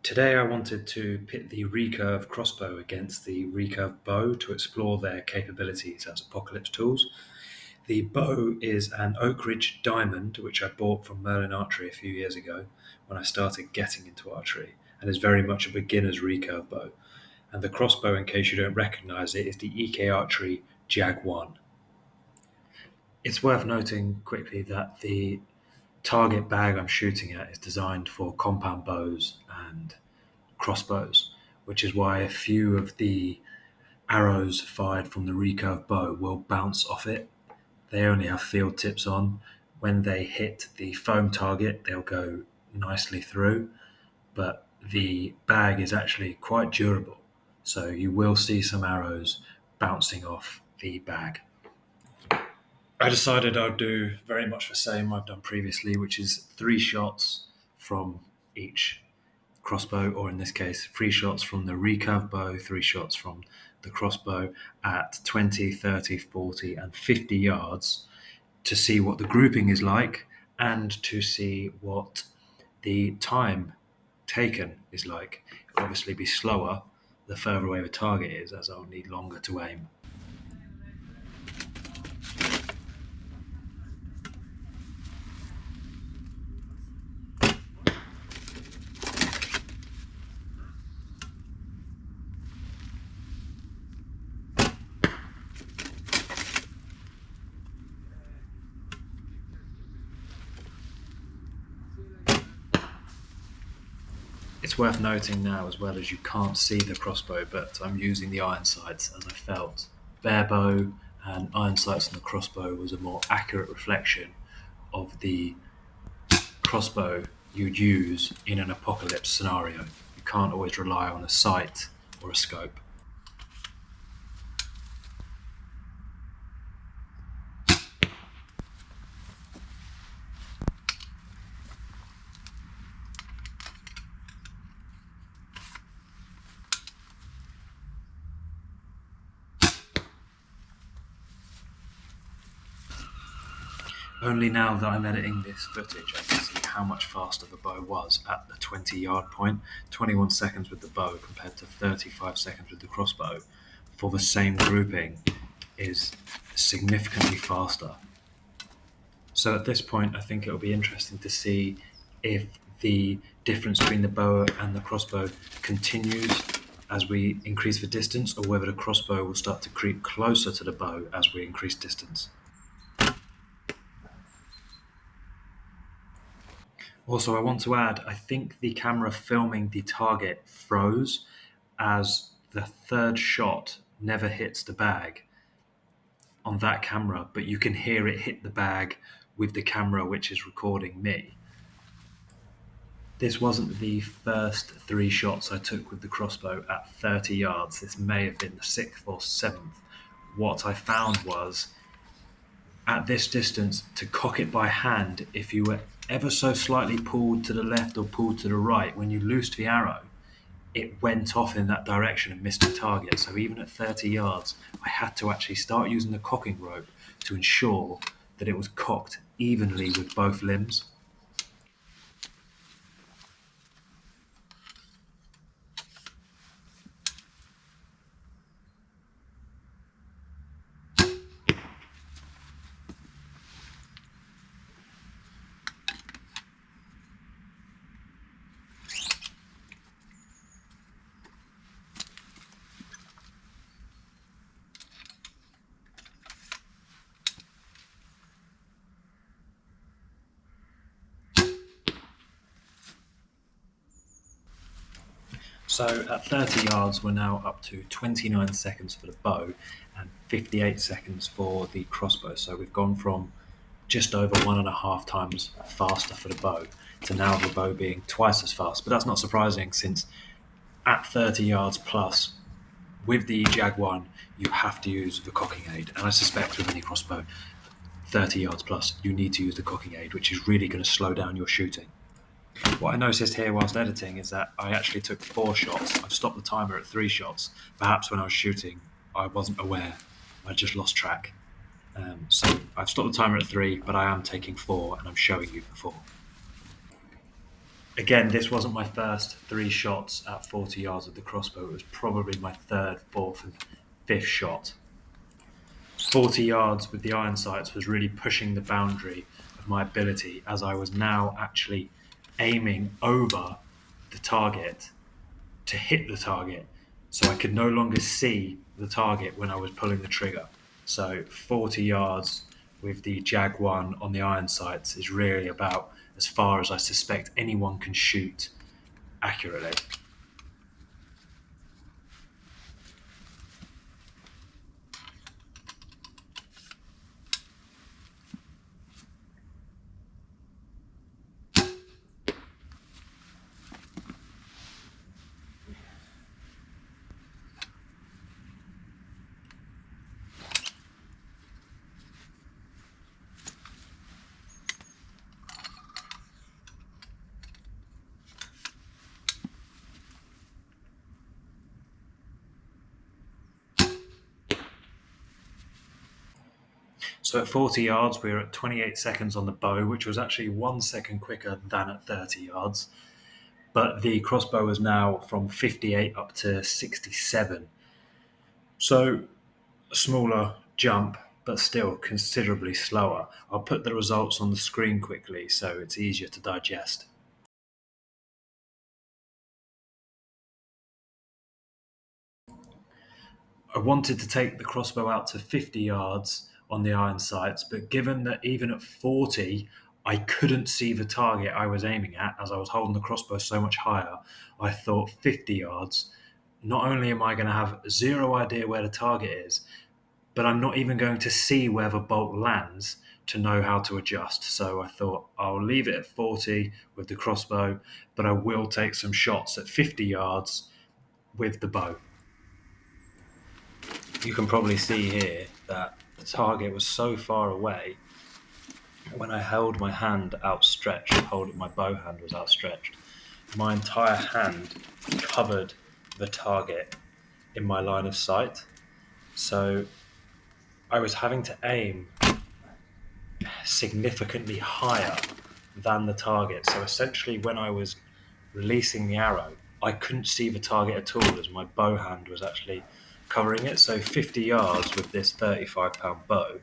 Today I wanted to pit the recurve crossbow against the recurve bow to explore their capabilities as apocalypse tools. The bow is an Oak Ridge Diamond, which I bought from Merlin Archery a few years ago when I started getting into archery, and is very much a beginner's recurve bow. And the crossbow, in case you don't recognise it, is the EK Archery Jag 1. It's worth noting quickly that the target bag I'm shooting at is designed for compound bows and crossbows, which is why a few of the arrows fired from the recurve bow will bounce off it. They only have field tips on. When they hit the foam target, they'll go nicely through, but the bag is actually quite durable, so you will see some arrows bouncing off the bag. I decided I'd do very much the same I've done previously, which is 3 shots from each crossbow, or in this case, 3 shots from the recurve bow, 3 shots from the crossbow at 20, 30, 40, and 50 yards to see what the grouping is like and to see what the time taken is like. It'll obviously be slower the further away the target is, as I'll need longer to aim. It's worth noting now as well as you can't see the crossbow, but I'm using the iron sights as I felt bare bow and iron sights on the crossbow was a more accurate reflection of the crossbow you'd use in an apocalypse scenario. You can't always rely on a sight or a scope. Only now that I'm editing this footage, I can see how much faster the bow was at the 20-yard point. 21 seconds with the bow compared to 35 seconds with the crossbow for the same grouping is significantly faster. So at this point, I think it'll be interesting to see if the difference between the bow and the crossbow continues as we increase the distance, or whether the crossbow will start to creep closer to the bow as we increase distance. Also, I want to add, I think the camera filming the target froze as the third shot never hits the bag on that camera, but you can hear it hit the bag with the camera which is recording me. This wasn't the first 3 shots I took with the crossbow at 30 yards. This may have been the 6th or 7th. What I found was, at this distance, to cock it by hand, if you were ever so slightly pulled to the left or pulled to the right, when you loosed the arrow, it went off in that direction and missed the target. So even at 30 yards, I had to actually start using the cocking rope to ensure that it was cocked evenly with both limbs. So at 30 yards, we're now up to 29 seconds for the bow and 58 seconds for the crossbow. So we've gone from just over 1.5 times faster for the bow to now the bow being twice as fast. But that's not surprising, since at 30 yards plus, with the Jag 1, you have to use the cocking aid. And I suspect with any crossbow, 30 yards plus, you need to use the cocking aid, which is really going to slow down your shooting. What I noticed here whilst editing is that I actually took 4 shots. I've stopped the timer at 3 shots. Perhaps when I was shooting, I wasn't aware. I just lost track. So I've stopped the timer at 3, but I am taking 4, and I'm showing you the 4. Again, this wasn't my first three shots at 40 yards with the crossbow. It was probably my third, fourth, and fifth shot. 40 yards with the iron sights was really pushing the boundary of my ability, as I was now actually aiming over the target to hit the target. So I could no longer see the target when I was pulling the trigger. So 40 yards with the Jag 1 on the iron sights is really about as far as I suspect anyone can shoot accurately. So at 40 yards, we were at 28 seconds on the bow, which was actually 1 second quicker than at 30 yards. But the crossbow was now from 58 up to 67. So a smaller jump, but still considerably slower. I'll put the results on the screen quickly so it's easier to digest. I wanted to take the crossbow out to 50 yards on the iron sights, but given that even at 40, I couldn't see the target I was aiming at as I was holding the crossbow so much higher, I thought 50 yards. Not only am I going to have zero idea where the target is, but I'm not even going to see where the bolt lands to know how to adjust. So I thought I'll leave it at 40 with the crossbow, but I will take some shots at 50 yards with the bow. You can probably see here that the target was so far away. When I held my hand outstretched, holding my bow hand was outstretched, my entire hand covered the target in my line of sight. So I was having to aim significantly higher than the target. So essentially, when I was releasing the arrow, I couldn't see the target at all as my bow hand was actually covering it. So 50 yards with this 35-pound bow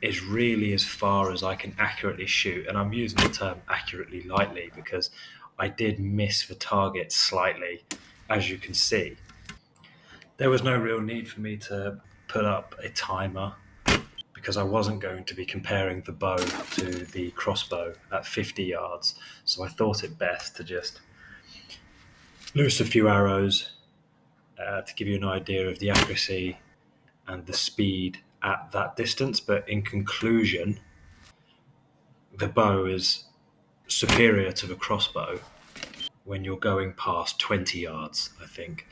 is really as far as I can accurately shoot. And I'm using the term accurately lightly because I did miss the target slightly, as you can see. There was no real need for me to put up a timer because I wasn't going to be comparing the bow to the crossbow at 50 yards. So I thought it best to just loose a few arrows to give you an idea of the accuracy and the speed at that distance. But in conclusion, the bow is superior to the crossbow when you're going past 20 yards, I think.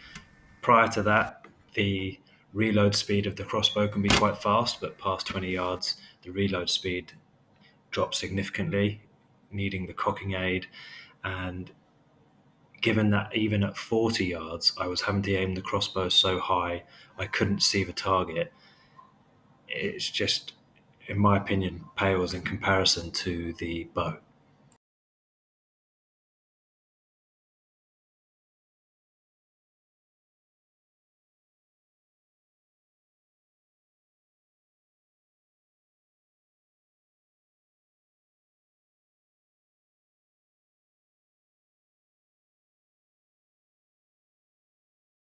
Prior to that, the reload speed of the crossbow can be quite fast, but past 20 yards, the reload speed drops significantly, needing the cocking aid. And given that even at 40 yards, I was having to aim the crossbow so high I couldn't see the target, it's just, in my opinion, pales in comparison to the bow.